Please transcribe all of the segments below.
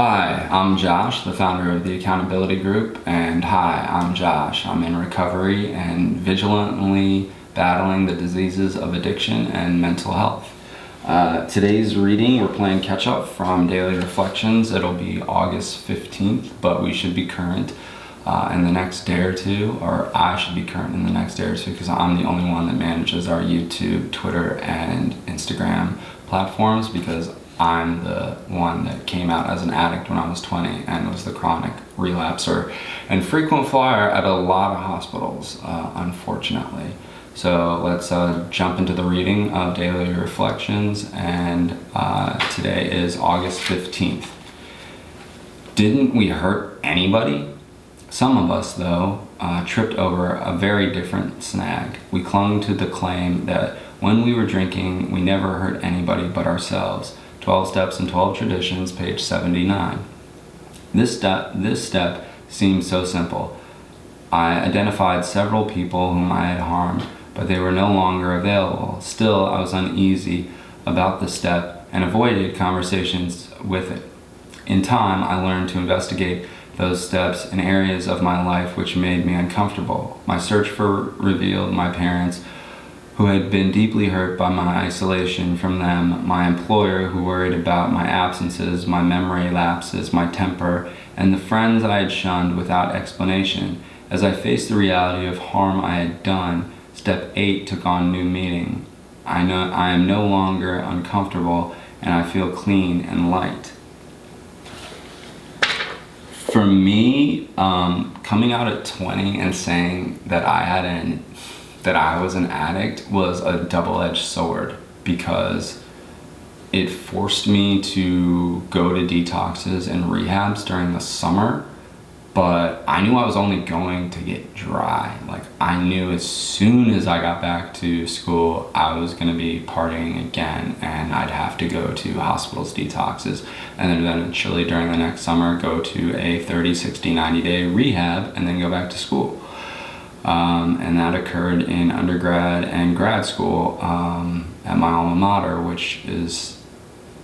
Hi, I'm Josh, the founder of the Accountability Group, and hi, I'm Josh. I'm in recovery and vigilantly battling the diseases of addiction and mental health. Today's reading, we're playing catch up from Daily Reflections. It'll be August 15th, but we should be current in the next day or two, or I should be current in the next day or two because I'm the only one that manages our YouTube, Twitter, and Instagram platforms because I'm the one that came out as an addict when I was 20 and was the chronic relapser and frequent flyer at a lot of hospitals, unfortunately. So let's jump into the reading of Daily Reflections, and today is August 15th. Didn't we hurt anybody? Some of us, though, tripped over a very different snag. We clung to the claim that when we were drinking, we never hurt anybody but ourselves. 12 Steps and 12 Traditions, page 79. This step seemed so simple. I identified several people whom I had harmed, but they were no longer available. Still, I was uneasy about the step and avoided conversations with it. In time, I learned to investigate those steps in areas of my life which made me uncomfortable. My search revealed my parents, who had been deeply hurt by my isolation from them, my employer who worried about my absences, my memory lapses, my temper, and the friends I had shunned without explanation. As I faced the reality of harm I had done, step 8 took on new meaning. I am no longer uncomfortable, and I feel clean and light. For me, coming out at 20 and saying that I was an addict was a double-edged sword because it forced me to go to detoxes and rehabs during the summer, but I knew I was only going to get dry. Like, I knew as soon as I got back to school, I was going to be partying again, and I'd have to go to hospitals detoxes, and then eventually during the next summer go to a 30, 60, 90-day rehab, and then go back to school. And that occurred in undergrad and grad school at my alma mater, which is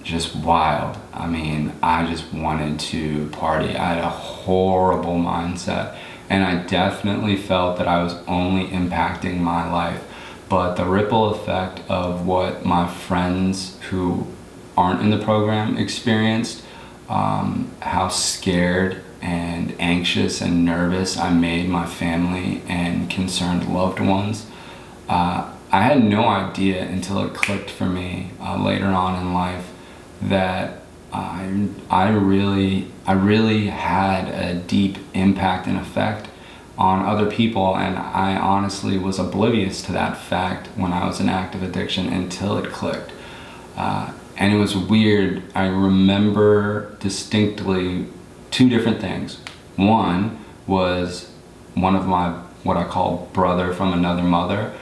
just wild. I mean, I just wanted to party. I had a horrible mindset, and I definitely felt that I was only impacting my life. But the ripple effect of what my friends who aren't in the program experienced, how scared and anxious and nervous I made my family and concerned loved ones. I had no idea until it clicked for me later on in life that I really had a deep impact and effect on other people, and I honestly was oblivious to that fact when I was in active addiction until it clicked. And it was weird. I remember distinctly two different things. One was one of my, what I call brother from another mother.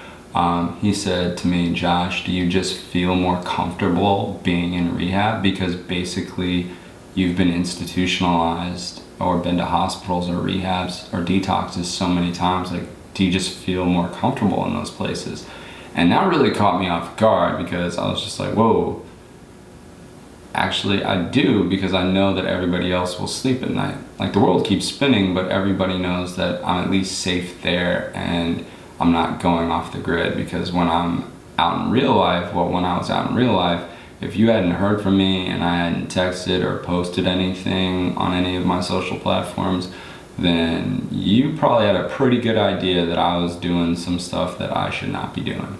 He said to me, "Josh, do you just feel more comfortable being in rehab because basically you've been institutionalized or been to hospitals or rehabs or detoxes so many times? Like, do you just feel more comfortable in those places?" And that really caught me off guard because I was just like, whoa. Actually, I do, because I know that everybody else will sleep at night. Like, the world keeps spinning, but everybody knows that I'm at least safe there and I'm not going off the grid. Because when I'm out in real life, when I was out in real life, if you hadn't heard from me and I hadn't texted or posted anything on any of my social platforms, then you probably had a pretty good idea that I was doing some stuff that I should not be doing.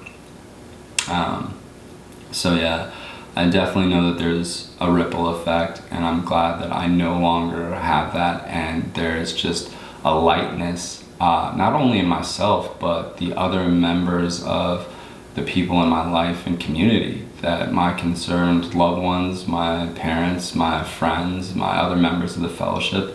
So yeah, I definitely know that there's a ripple effect, and I'm glad that I no longer have that, and there's just a lightness, not only in myself, but the other members of the people in my life and community, that my concerned loved ones, my parents, my friends, my other members of the fellowship,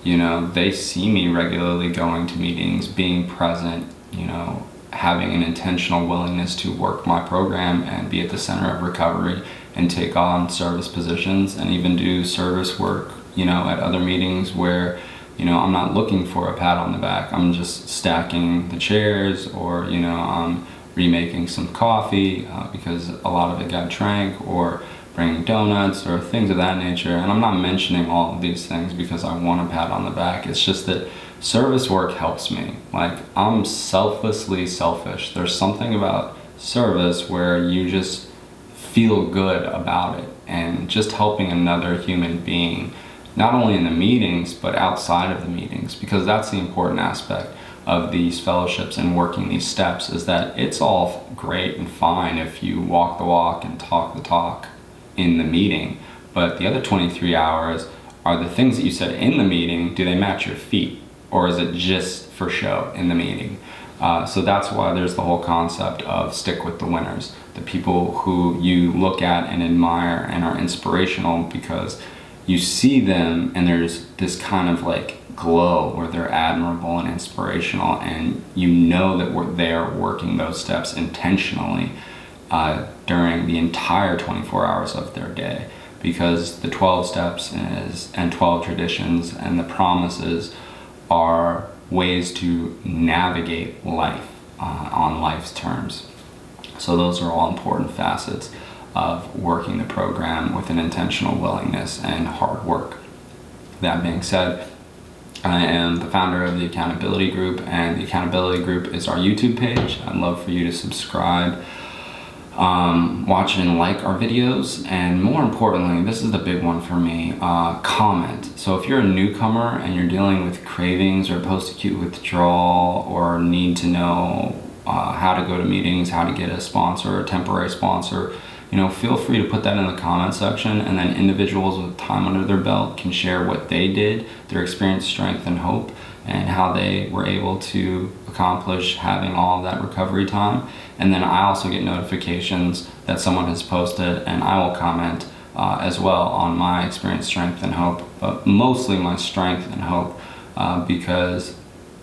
you know, they see me regularly going to meetings, being present, you know, having an intentional willingness to work my program and be at the center of recovery and take on service positions and even do service work, you know, at other meetings where, you know, I'm not looking for a pat on the back. I'm just stacking the chairs, or, you know, I'm remaking some coffee because a lot of it got drank, or bringing donuts or things of that nature. And I'm not mentioning all of these things because I want a pat on the back. It's just that service work helps me. Like, I'm selflessly selfish. There's something about service where you just feel good about it, and just helping another human being, not only in the meetings but outside of the meetings, because that's the important aspect of these fellowships and working these steps, is that it's all great and fine if you walk the walk and talk the talk in the meeting, but the other 23 hours are the things that you said in the meeting. Do they match your feet, or is it just for show in the meeting? So that's why there's the whole concept of stick with the winners, the people who you look at and admire and are inspirational because you see them and there's this kind of like glow where they're admirable and inspirational, and you know that they're working those steps intentionally during the entire 24 hours of their day, because the 12 steps and 12 traditions and the promises are ways to navigate life on life's terms. So those are all important facets of working the program with an intentional willingness and hard work. That being said, I am the founder of the Accountability Group, and the Accountability Group is our YouTube page. I'd love for you to subscribe, watch and like our videos, and more importantly, this is the big one for me, comment. So if you're a newcomer and you're dealing with cravings or post-acute withdrawal, or need to know how to go to meetings, how to get a sponsor or a temporary sponsor, feel free to put that in the comment section, and then individuals with time under their belt can share what they did, their experience, strength, and hope, and how they were able to accomplish having all of that recovery time. And then I also get notifications that someone has posted, and I will comment as well on my experience, strength, and hope, but mostly my strength and hope, because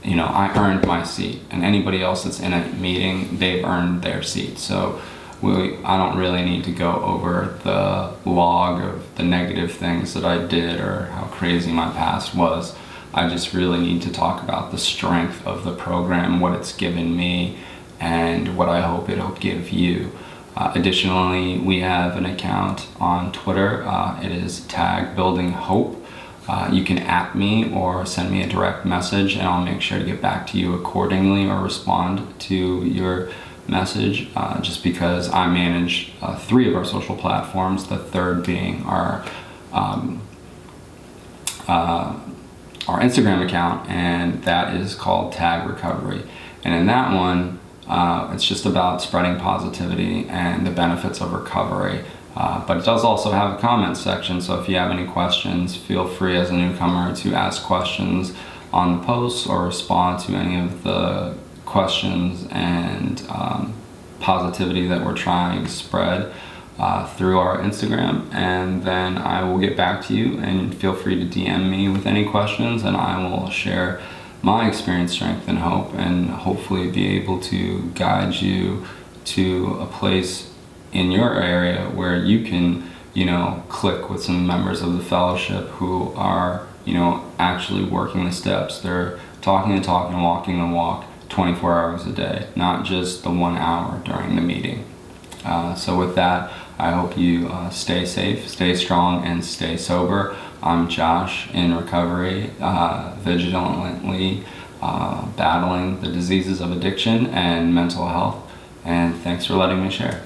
I earned my seat, and anybody else that's in a meeting, they've earned their seat. So I don't really need to go over the log of the negative things that I did or how crazy my past was. I just really need to talk about the strength of the program, what it's given me, and what I hope it'll give you. Additionally, we have an account on Twitter. It is #buildinghope. You can @ me or send me a direct message, and I'll make sure to get back to you accordingly or respond to your message, just because I manage 3 of our social platforms, the third being our Instagram account, and that is called #recovery. And in that one, it's just about spreading positivity and the benefits of recovery. But it does also have a comment section, so if you have any questions, feel free as a newcomer to ask questions on the posts or respond to any of the questions and positivity that we're trying to spread through our Instagram, and then I will get back to you, and feel free to DM me with any questions, and I will share my experience, strength, and hope, and hopefully be able to guide you to a place in your area where you can, click with some members of the fellowship who are, actually working the steps. They're talking the talk and walking the walk 24 hours a day, not just the 1 hour during the meeting. So with that, I hope you stay safe, stay strong, and stay sober. I'm Josh, in recovery, vigilantly battling the diseases of addiction and mental health, and thanks for letting me share.